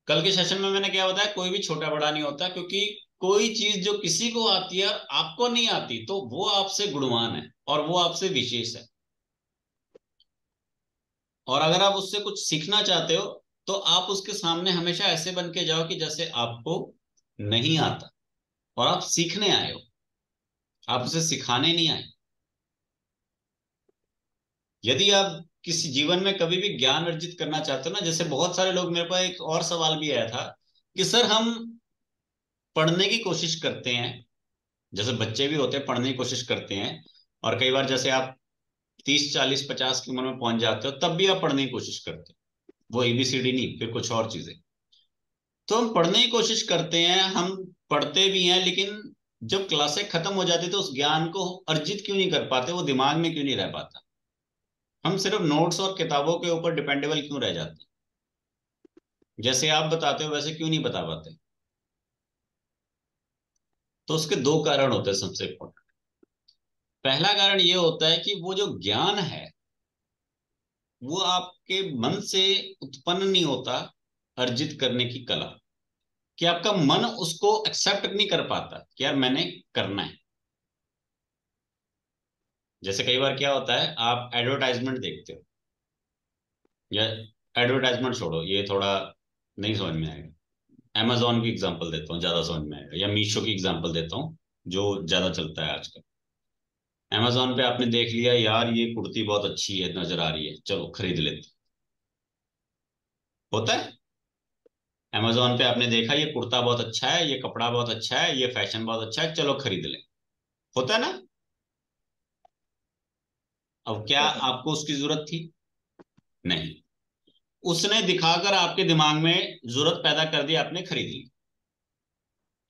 Speaker 1: कल के सेशन में मैंने क्या बताया, कोई भी छोटा बड़ा नहीं होता, क्योंकि कोई चीज जो किसी को आती है और आपको नहीं आती तो वो आपसे गुणवान है और वो आपसे विशेष है। और अगर आप उससे कुछ सीखना चाहते हो तो आप उसके सामने हमेशा ऐसे बन के जाओ कि जैसे आपको नहीं आता और आप सीखने आए हो, आप उसे सिखाने नहीं आए। यदि आप किसी जीवन में कभी भी ज्ञान अर्जित करना चाहते हो ना, जैसे बहुत सारे लोग, मेरे पास एक और सवाल भी आया था कि सर हम पढ़ने की कोशिश करते हैं, जैसे बच्चे भी होते हैं पढ़ने की कोशिश करते हैं, और कई बार जैसे आप 30 40 50 की उम्र में पहुंच जाते हो तब भी आप पढ़ने की कोशिश करते हो, वो एबीसीडी नहीं, फिर कुछ और चीजें। तो हम पढ़ने की कोशिश करते हैं, हम पढ़ते भी हैं, लेकिन जब क्लासें खत्म हो जाती तो उस ज्ञान को अर्जित क्यों नहीं कर पाते, वो दिमाग में क्यों नहीं रह पाता, हम सिर्फ नोट्स और किताबों के ऊपर डिपेंडेबल क्यों रह जाते हैं, जैसे आप बताते हो वैसे क्यों नहीं बता पाते। तो उसके दो कारण होते हैं सबसे इम्पोर्टेंट। पहला कारण ये होता है कि वो जो ज्ञान है वो आपके मन से उत्पन्न नहीं होता, अर्जित करने की कला, कि आपका मन उसको एक्सेप्ट नहीं कर पाता कि यार मैंने करना है। जैसे कई बार क्या होता है, आप एडवर्टाइजमेंट देखते हो, या एडवर्टाइजमेंट छोड़ो, ये थोड़ा नहीं समझ में आएगा, amazon की एग्जांपल देता हूँ, ज्यादा समझ में आएगा, या मीशो की एग्जांपल देता हूँ जो ज्यादा चलता है आजकल। amazon पे आपने देख लिया यार ये कुर्ती बहुत अच्छी है, नजर आ रही है, चलो खरीद लेते, होता है। amazon पे आपने देखा ये कुर्ता बहुत अच्छा है, ये कपड़ा बहुत अच्छा है, ये फैशन बहुत अच्छा है, चलो खरीद ले, होता है ना। अब क्या
Speaker 2: हाँ।
Speaker 1: आपको उसकी जरूरत थी? नहीं, उसने दिखाकर आपके दिमाग में जरूरत पैदा कर दी, आपने खरीद ली,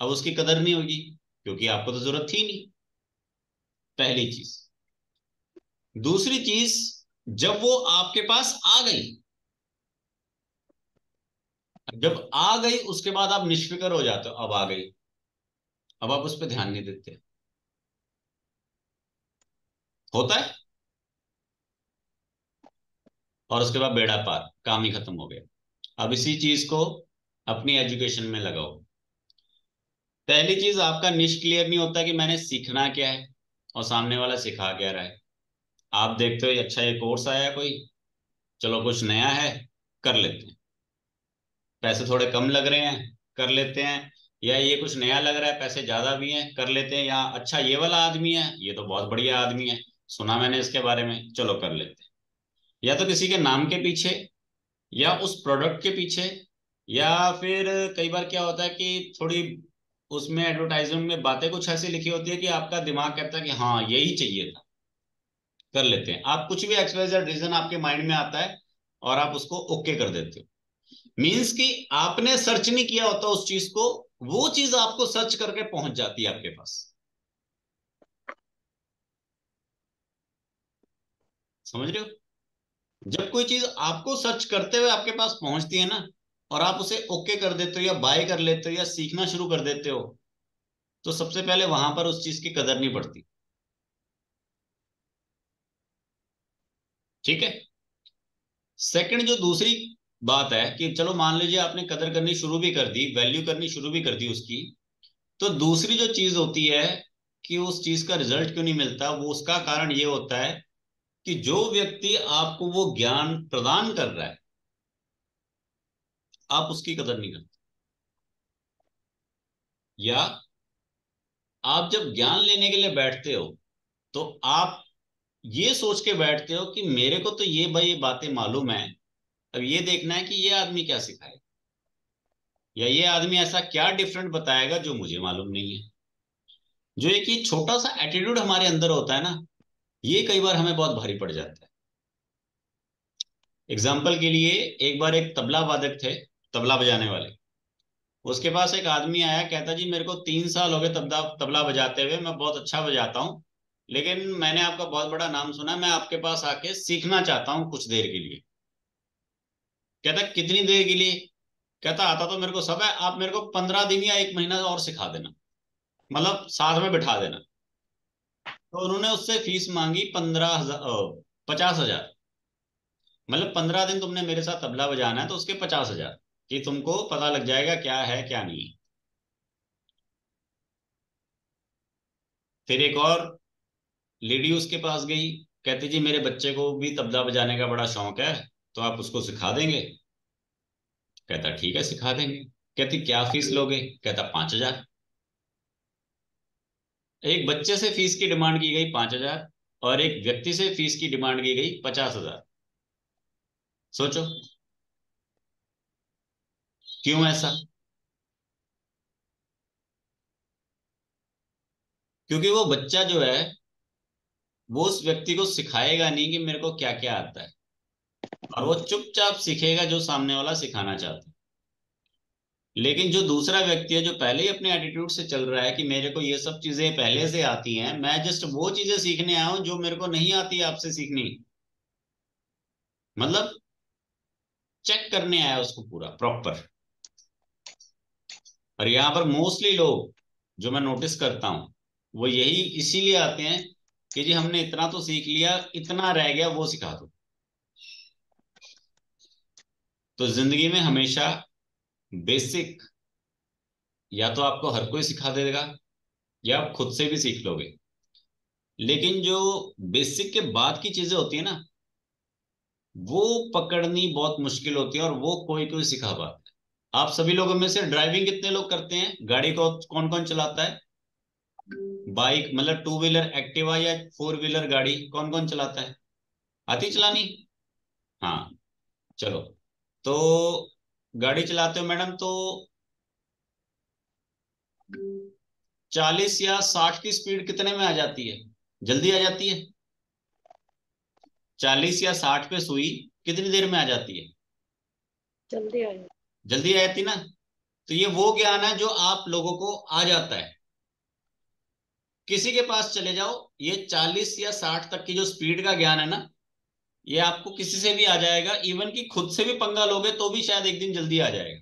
Speaker 1: अब उसकी कदर नहीं होगी क्योंकि आपको तो जरूरत थी नहीं, पहली चीज। दूसरी चीज, जब वो आपके पास आ गई, जब आ गई उसके बाद आप निष्फिक्र हो जाते हो, अब आ गई, अब आप उस पर ध्यान नहीं देते, होता है। और उसके बाद बेड़ा पार, काम ही खत्म हो गया। अब इसी चीज को अपनी एजुकेशन में लगाओ। पहली चीज, आपका निश क्लियर नहीं होता कि मैंने सीखना क्या है और सामने वाला सिखा क्या रहा है। आप देखते हो अच्छा ये कोर्स आया कोई, चलो कुछ नया है, कर लेते हैं, पैसे थोड़े कम लग रहे हैं, कर लेते हैं, या ये कुछ नया लग रहा है पैसे ज्यादा भी हैं, कर लेते हैं, या अच्छा ये वाला आदमी है, ये तो बहुत बढ़िया आदमी है, सुना मैंने इसके बारे में, चलो कर लेते हैं। या तो किसी के नाम के पीछे, या उस प्रोडक्ट के पीछे, या फिर कई बार क्या होता है कि थोड़ी उसमें एडवर्टाइजमेंट में बातें कुछ ऐसी लिखी होती है कि आपका दिमाग कहता है कि हाँ यही चाहिए था, कर लेते हैं। आप कुछ भी एक्सवाइजेड रीजन आपके माइंड में आता है और आप उसको ओके कर देते हो, मीन्स कि आपने सर्च नहीं किया होता उस चीज को, वो चीज आपको सर्च करके पहुंच जाती है आपके पास। समझ रहे हो? जब कोई चीज आपको सर्च करते हुए आपके पास पहुंचती है ना, और आप उसे ओके कर देते हो या बाय कर लेते हो या सीखना शुरू कर देते हो, तो सबसे पहले वहां पर उस चीज की कदर नहीं पड़ती। ठीक है। सेकंड जो दूसरी बात है कि चलो मान लीजिए आपने कदर करनी शुरू भी कर दी, वैल्यू करनी शुरू भी कर दी उसकी, तो दूसरी जो चीज होती है कि उस चीज का रिजल्ट क्यों नहीं मिलता, वो उसका कारण ये होता है कि जो व्यक्ति आपको वो ज्ञान प्रदान कर रहा है, आप उसकी कदर नहीं करते। या आप जब ज्ञान लेने के लिए बैठते हो तो आप ये सोच के बैठते हो कि मेरे को तो ये भाई ये बातें मालूम है, अब ये देखना है कि ये आदमी क्या सिखाए, या ये आदमी ऐसा क्या डिफरेंट बताएगा जो मुझे मालूम नहीं है। जो एक ये छोटा सा एटीट्यूड हमारे अंदर होता है ना, ये कई बार हमें बहुत भारी पड़ जाता है। एग्जाम्पल के लिए, एक बार एक तबला वादक थे, तबला बजाने वाले। उसके पास एक आदमी आया, कहता जी मेरे को 3 साल हो गए तबला तबला बजाते हुए, मैं बहुत अच्छा बजाता हूँ, लेकिन मैंने आपका बहुत बड़ा नाम सुना, मैं आपके पास आके सीखना चाहता हूँ कुछ देर के लिए। कहता कितनी देर के लिए? कहता आता तो मेरे को सब है, आप मेरे को 15 दिन या 1 महीना और सिखा देना, मतलब साथ में बिठा देना। तो उन्होंने उससे फीस मांगी 15,000, 50,000। मतलब 15 दिन तुमने मेरे साथ तबला बजाना है तो उसके 50,000, कि तुमको पता लग जाएगा क्या है क्या नहीं है। फिर एक और लेडी उसके पास गई, कहती जी मेरे बच्चे को भी तबला बजाने का बड़ा शौक है, तो आप उसको सिखा देंगे? कहता ठीक है सिखा देंगे। कहती क्या फीस लोगे? कहता 5,000। एक बच्चे से फीस की डिमांड की गई 5,000, और एक व्यक्ति से फीस की डिमांड की गई 50,000। सोचो क्यों ऐसा? क्योंकि वो बच्चा जो है, वो उस व्यक्ति को सिखाएगा नहीं कि मेरे को क्या क्या आता है, और वो चुपचाप सीखेगा जो सामने वाला सिखाना चाहता है। लेकिन जो दूसरा व्यक्ति है, जो पहले ही अपने एटीट्यूड से चल रहा है कि मेरे को ये सब चीजें पहले से आती हैं, मैं जस्ट वो चीजें सीखने आया हूं जो मेरे को नहीं आती है आपसे सीखनी, मतलब चेक करने आया उसको पूरा प्रॉपर। और यहाँ पर मोस्टली लोग, जो मैं नोटिस करता हूँ, वो यही इसीलिए आते हैं कि जी हमने इतना तो सीख लिया, इतना रह गया वो सिखा दो। तो जिंदगी में हमेशा बेसिक या तो आपको हर कोई सिखा देगा, या आप खुद से भी सीख लोगे। लेकिन जो बेसिक के बाद की चीजें होती है ना, वो पकड़नी बहुत मुश्किल होती है, और वो कोई कोई सिखा पाता है। आप सभी लोगों में से ड्राइविंग कितने लोग करते हैं? गाड़ी को कौन कौन चलाता है? बाइक मतलब 2 व्हीलर एक्टिवा या 4 व्हीलर गाड़ी कौन कौन चलाता है? आती चलानी? हाँ, चलो। तो गाड़ी चलाते हो मैडम, तो 40 या 60 की स्पीड कितने में आ जाती है? जल्दी आ जाती है? 40 या 60 पे सुई कितनी देर में आ जाती है?
Speaker 2: जल्दी आए।
Speaker 1: जल्दी आ जाती ना। तो ये वो ज्ञान है जो आप लोगों को आ जाता है। किसी के पास चले जाओ, ये 40 या 60 तक की जो स्पीड का ज्ञान है ना, ये आपको किसी से भी आ जाएगा, इवन कि खुद से भी पंगा लोगे तो भी शायद एक दिन जल्दी आ जाएगा।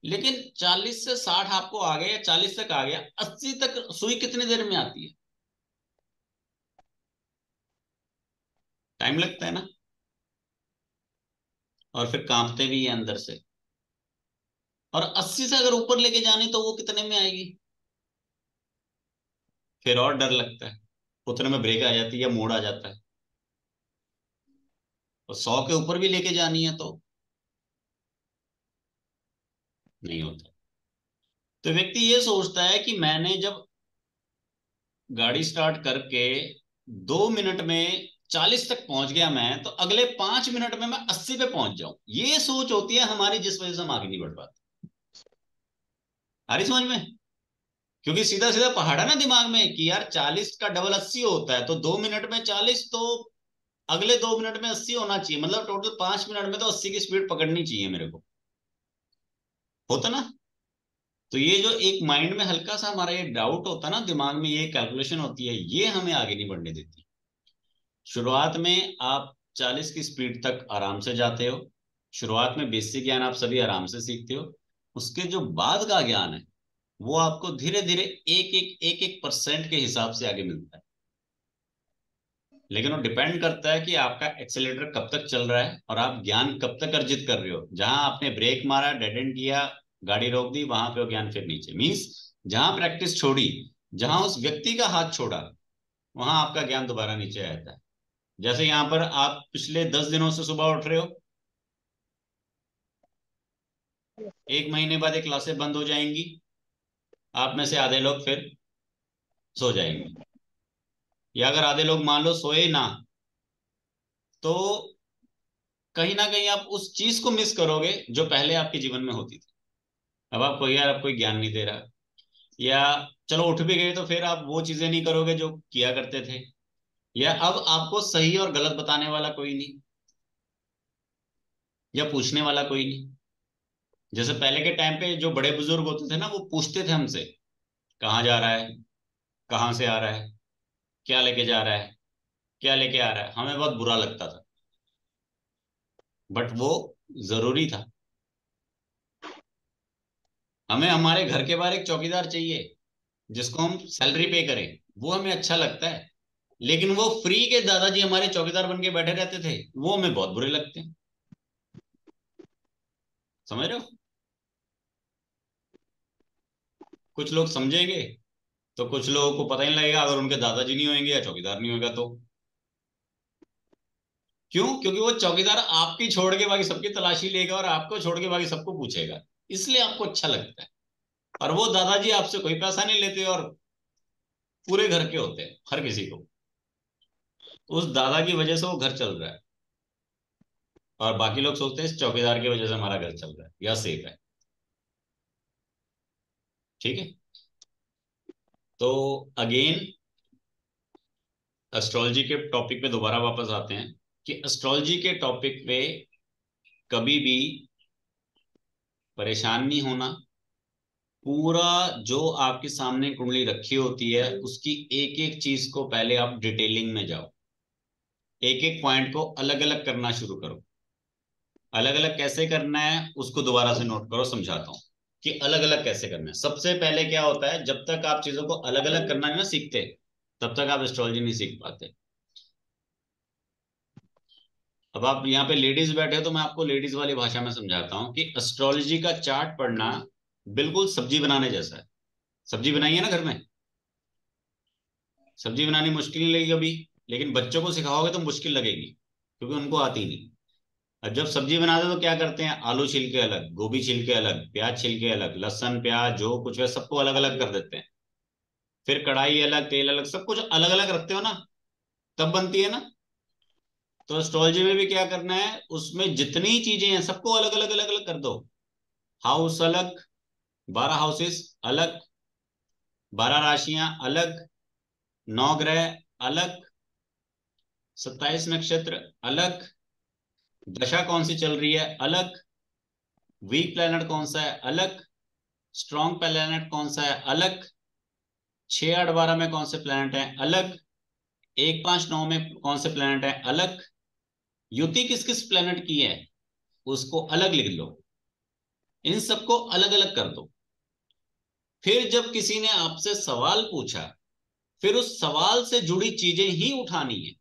Speaker 1: लेकिन 40 से 60 आपको आ गया, या 40 तक आ गया, 80 तक सुई कितनी देर में आती है? टाइम लगता है ना, और फिर कांपते भी है अंदर से। और 80 से अगर ऊपर लेके जाने तो वो कितने में आएगी? फिर और डर लगता है, उतने में ब्रेक आ जाती है या मोड़ आ जाता है। और 100 के ऊपर भी लेके जानी है तो नहीं होता। तो व्यक्ति ये सोचता है कि मैंने जब गाड़ी स्टार्ट करके 2 मिनट में 40 तक पहुंच गया, मैं तो अगले 5 मिनट में मैं 80 पे पहुंच जाऊं। ये सोच होती है हमारी, जिस वजह से हम आगे नहीं बढ़ पाते। आ रही समझ में? क्योंकि सीधा सीधा पहाड़ है ना दिमाग में कि यार 40 का डबल 80 होता है, तो 2 मिनट में 40, तो अगले 2 मिनट में 80 होना चाहिए, मतलब टोटल 5 मिनट में तो 80 की स्पीड पकड़नी चाहिए मेरे को। होता ना? तो ये जो एक माइंड में हल्का सा हमारा ये डाउट होता है ना, दिमाग में ये कैलकुलेशन होती है, ये हमें आगे नहीं बढ़ने देती। शुरुआत में आप 40 की स्पीड तक आराम से जाते हो। शुरुआत में बेसिक ज्ञान आप सभी आराम से सीखते हो। उसके जो बाद का ज्ञान है, वो आपको धीरे धीरे एक एक परसेंट के हिसाब से आगे मिलता है। लेकिन वो डिपेंड करता है कि आपका एक्सेलेरेटर कब तक चल रहा है, और आप ज्ञान कब तक अर्जित कर रहे हो। जहां आपने ब्रेक मारा, डेड एंड किया, गाड़ी रोक दी, वहां पे वो ज्ञान फिर नीचे, मीन्स जहां प्रैक्टिस छोड़ी, जहां उस व्यक्ति का हाथ छोड़ा, वहां आपका ज्ञान दोबारा नीचे आ जाता है। जैसे यहाँ पर आप पिछले 10 दिनों से सुबह उठ रहे हो, 1 महीने बाद ये क्लासें बंद हो जाएंगी, आप में से आधे लोग फिर सो जाएंगे। या अगर आधे लोग मान लो सोए ना, तो कहीं ना कहीं आप उस चीज को मिस करोगे जो पहले आपके जीवन में होती थी। अब आपको यार अब कोई ज्ञान नहीं दे रहा, या चलो उठ भी गए तो फिर आप वो चीजें नहीं करोगे जो किया करते थे, या अब आपको सही और गलत बताने वाला कोई नहीं। या पूछने वाला कोई नहीं। जैसे पहले के टाइम पे जो बड़े बुजुर्ग होते थे ना, वो पूछते थे हमसे कहाँ जा रहा है, कहाँ से आ रहा है, क्या लेके जा रहा है, क्या लेके आ रहा है। हमें बहुत बुरा लगता था, बट वो जरूरी था। हमें हमारे घर के बाहर एक चौकीदार चाहिए जिसको हम सैलरी पे करें, वो हमें अच्छा लगता है। लेकिन वो फ्री के दादाजी हमारे चौकीदार बन के बैठे रहते थे, वो हमें बहुत बुरे लगते हैं। समझ रहे हो? कुछ लोग समझेंगे तो कुछ लोगों को पता ही नहीं लगेगा, अगर उनके दादाजी नहीं होंगे या चौकीदार नहीं होगा तो। क्यों? क्योंकि वो चौकीदार आपकी छोड़ के बाकी सबकी तलाशी लेगा और आपको छोड़ के बाकी सबको पूछेगा, इसलिए आपको अच्छा लगता है। और वो दादाजी आपसे कोई पैसा नहीं लेते और पूरे घर के होते हैं हर किसी को। उस दादा की वजह से वो घर चल रहा है, और बाकी लोग सोचते हैं इस चौकीदार की वजह से हमारा घर चल रहा है या सेफ है। ठीक है। तो अगेन एस्ट्रोलॉजी के टॉपिक पे दोबारा वापस आते हैं कि एस्ट्रोलॉजी के टॉपिक पे कभी भी परेशान नहीं होना। पूरा जो आपके सामने कुंडली रखी होती है उसकी एक एक चीज को पहले आप डिटेलिंग में जाओ, एक एक पॉइंट को अलग अलग करना शुरू करो। अलग अलग कैसे करना है उसको दोबारा से नोट करो, समझाता हूँ कि अलग अलग कैसे करना है। सबसे पहले क्या होता है, जब तक आप चीजों को अलग अलग करना नहीं ना सीखते, तब तक आप एस्ट्रोलॉजी नहीं सीख पाते। अब आप यहाँ पे लेडीज बैठे हो तो मैं आपको लेडीज वाली भाषा में समझाता हूँ कि एस्ट्रोलॉजी का चार्ट पढ़ना बिल्कुल सब्जी बनाने जैसा है। सब्जी बनाई है ना घर में? सब्जी बनानी मुश्किल नहीं लगेगी कभी, लेकिन बच्चों को सिखाओगे तो मुश्किल लगेगी क्योंकि उनको आती नहीं। अब जब सब्जी बनाते हैं तो क्या करते हैं, आलू छिलके अलग, गोभी छिलके अलग, प्याज छिलके अलग, लहसुन प्याज जो कुछ है सबको अलग अलग कर देते हैं। फिर कढ़ाई अलग, तेल अलग, सब कुछ अलग अलग रखते हो ना, तब बनती है ना। तो एस्ट्रोलॉजी में भी क्या करना है, उसमें जितनी चीजें हैं सबको अलग अलग अलग अलग कर दो। हाउस अलग, 12 हाउसेस अलग, 12 राशियां अलग, 9 ग्रह अलग, 27 नक्षत्र अलग, दशा कौन सी चल रही है अलग, वीक प्लैनेट कौन सा है अलग, स्ट्रॉन्ग प्लैनेट कौन सा है अलग, 6 8 12 में कौन से प्लैनेट हैं अलग, 1 5 9 में कौन से प्लैनेट हैं अलग, युति किस किस प्लैनेट की है उसको अलग लिख लो। इन सबको अलग अलग कर दो। फिर जब किसी ने आपसे सवाल पूछा, फिर उस सवाल से जुड़ी चीजें ही उठानी है।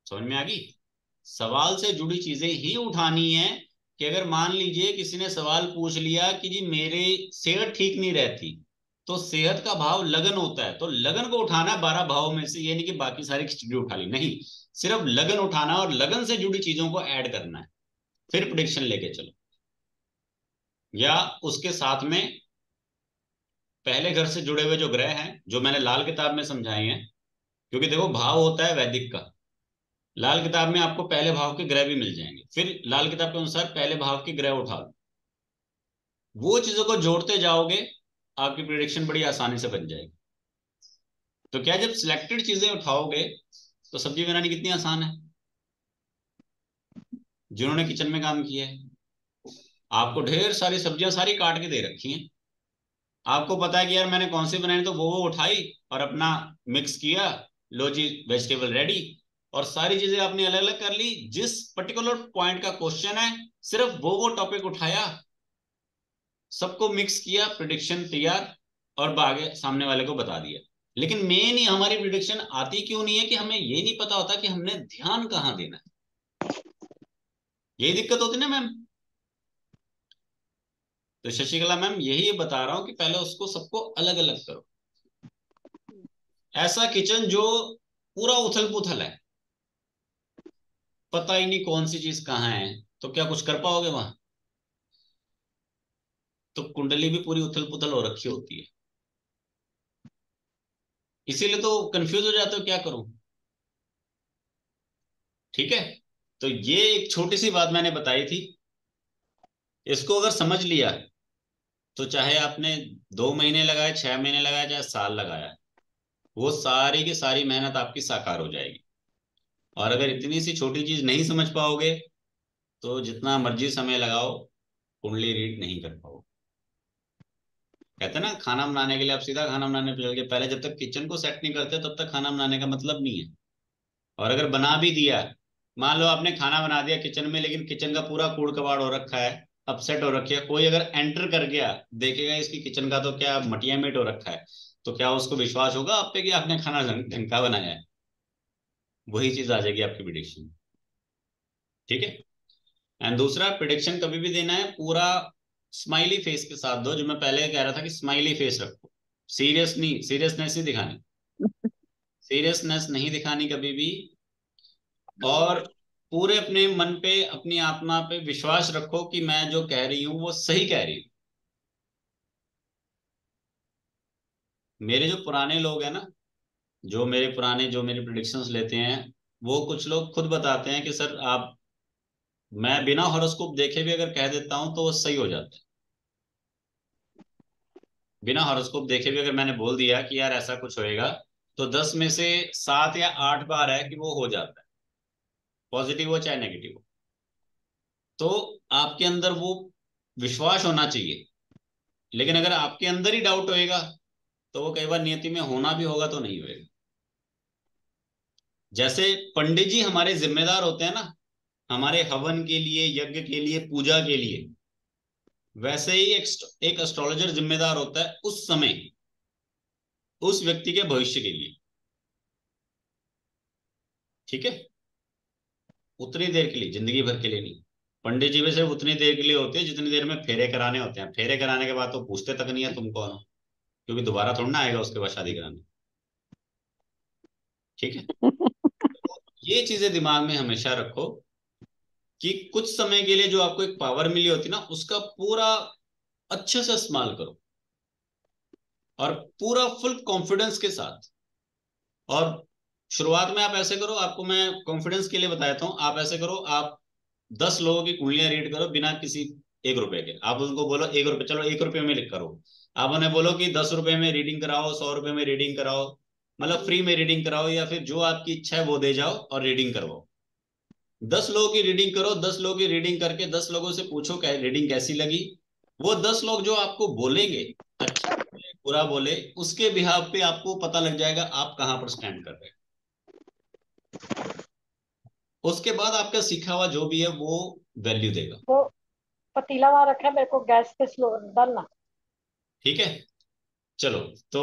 Speaker 1: समझ में आ गई? सवाल से जुड़ी चीजें ही उठानी है। कि अगर मान लीजिए किसी ने सवाल पूछ लिया कि जी मेरे सेहत ठीक नहीं रहती, तो सेहत का भाव लगन होता है, तो लगन को उठाना है 12 भावों में से। ये नहीं कि बाकी सारी खिचड़ी उठा ली, नहीं, सिर्फ लगन उठाना और लगन से जुड़ी चीजों को ऐड करना है। फिर प्रिडिक्शन लेके चलो। या उसके साथ में पहले घर से जुड़े हुए जो ग्रह हैं जो मैंने लाल किताब में समझाए हैं, क्योंकि देखो भाव होता है वैदिक का। लाल किताब में आपको पहले भाव के ग्रह भी मिल जाएंगे, फिर लाल किताब के अनुसार पहले भाव के ग्रह उठा लो। वो चीजों को जोड़ते जाओगे, आपकी प्रिडिक्शन बड़ी आसानी से बन जाएगी। तो क्या, जब सिलेक्टेड चीजें उठाओगे तो सब्जी बनानी कितनी आसान है। जिन्होंने किचन में काम किया है, आपको ढेर सारी सब्जियां सारी काट के दे रखी हैं। आपको पता है कि यार मैंने कौन सी बनानी, तो वो उठाई और अपना मिक्स किया, लो जी वेजिटेबल रेडी। और सारी चीजें आपने अलग अलग कर ली, जिस पर्टिकुलर पॉइंट का क्वेश्चन है सिर्फ वो टॉपिक उठाया, सबको मिक्स किया, प्रिडिक्शन तैयार, और आगे सामने वाले को बता दिया। लेकिन मेन ही हमारी प्रिडिक्शन आती क्यों नहीं है कि हमें ये नहीं पता होता कि हमने ध्यान कहाँ देना है। यही दिक्कत होती है ना मैम। तो शशिकला मैम यही बता रहा हूं कि पहले उसको सबको अलग अलग करो। ऐसा किचन जो पूरा उथल पुथल है, पता ही नहीं कौन सी चीज कहाँ है, तो क्या कुछ कर पाओगे वहां? तो कुंडली भी पूरी उथल पुथल हो रखी होती है, इसीलिए तो कंफ्यूज हो जाते हो क्या करूं। ठीक है। तो ये एक छोटी सी बात मैंने बताई थी, इसको अगर समझ लिया तो चाहे आपने 2 महीने लगाए, 6 महीने लगाए, चाहे साल लगाया, वो सारी की सारी मेहनत आपकी साकार हो जाएगी। और अगर इतनी सी छोटी चीज नहीं समझ पाओगे तो जितना मर्जी समय लगाओ, कुंडली रीड नहीं कर पाओगे। कहते हैं ना, खाना बनाने के लिए आप सीधा खाना बनाने पे चल गए, पहले जब तक किचन को सेट नहीं करते तब तक खाना बनाने का मतलब नहीं है। और अगर बना भी दिया, मान लो आपने खाना बना दिया किचन में, लेकिन किचन का पूरा कूड़ कबाड़ हो रखा है, अपसेट हो रखी है, कोई अगर एंटर कर गया देखेगा इसकी किचन का तो क्या मटिया मेट हो रखा है, तो क्या उसको विश्वास होगा आप पे कि आपने खाना ढंग का बनाया है? वही चीज आ जाएगी आपकी प्रिडिक्शन। ठीक है। एंड दूसरा, प्रिडिक्शन कभी भी देना है पूरा स्माइली फेस के साथ दो, जो मैं पहले कह रहा था कि स्माइली फेस रखो। सीरियस नहीं, सीरियसनेस नहीं दिखानी, सीरियसनेस नहीं दिखानी कभी भी। और पूरे अपने मन पे, अपनी आत्मा पे विश्वास रखो कि मैं जो कह रही हूं वो सही कह रही हूँ। मेरे जो पुराने लोग हैं ना, जो मेरे पुराने जो मेरी प्रिडिक्शंस लेते हैं, वो कुछ लोग खुद बताते हैं कि सर आप, मैं बिना हॉरोस्कोप देखे भी अगर कह देता हूं तो वो सही हो जाता है। बिना हॉरोस्कोप देखे भी अगर मैंने बोल दिया कि यार ऐसा कुछ होएगा, तो 10 में से 7 या 8 बार है कि वो हो जाता है, पॉजिटिव हो चाहे नेगेटिव हो। तो आपके अंदर वो विश्वास होना चाहिए। लेकिन अगर आपके अंदर ही डाउट होएगा तो वो कई बार नियति में होना भी होगा तो नहीं होएगा। जैसे पंडित जी हमारे जिम्मेदार होते हैं ना, हमारे हवन के लिए, यज्ञ के लिए, पूजा के लिए, वैसे ही एक एस्ट्रोलॉजर जिम्मेदार होता है उस समय, उस व्यक्ति के भविष्य के लिए। ठीक है। उतनी देर के लिए, जिंदगी भर के लिए नहीं। पंडित जी भी सिर्फ उतनी देर के लिए होते हैं जितनी देर में फेरे कराने होते हैं। फेरे कराने के बाद तो पूछते तक नहीं है तुम कौन हो, क्योंकि दोबारा थोड़ा ना आएगा उसके बाद शादी कराने। ठीक है। तो ये चीजें दिमाग में हमेशा रखो कि कुछ समय के लिए जो आपको एक पावर मिली होती है ना, उसका पूरा अच्छे से इस्तेमाल करो, और पूरा फुल कॉन्फिडेंस के साथ। और शुरुआत में आप ऐसे करो, आपको मैं कॉन्फिडेंस के लिए बताता हूँ, आप ऐसे करो, आप 10 लोगों की कुंडलियां रीड करो बिना किसी 1 रुपए के। आप उनको बोलो 1 रुपए, चलो 1 रुपए में लिख करो। आप उन्हें बोलो कि 10 रुपए में रीडिंग कराओ, 100 रुपए में रीडिंग कराओ, मतलब फ्री में रीडिंग कराओ, या फिर जो आपकी इच्छा है वो दे जाओ और रीडिंग करवाओ। 10 लोगों की रीडिंग करो, 10 लोगों की रीडिंग करके 10 लोगों से पूछो क्या रीडिंग कैसी लगी। वो 10 लोग जो आपको बोलेंगे, अच्छा बोले बुरा बोले, उसके बिहाफ पे आपको पता लग जाएगा आप कहां पर स्टैंड कर रहे हैं। उसके बाद आपका सीखा हुआ जो भी है वो वैल्यू देगा।
Speaker 2: वो पतीला वहां रखा है, मेरे को गैस पे स्लो डालना।
Speaker 1: ठीक है। चलो। तो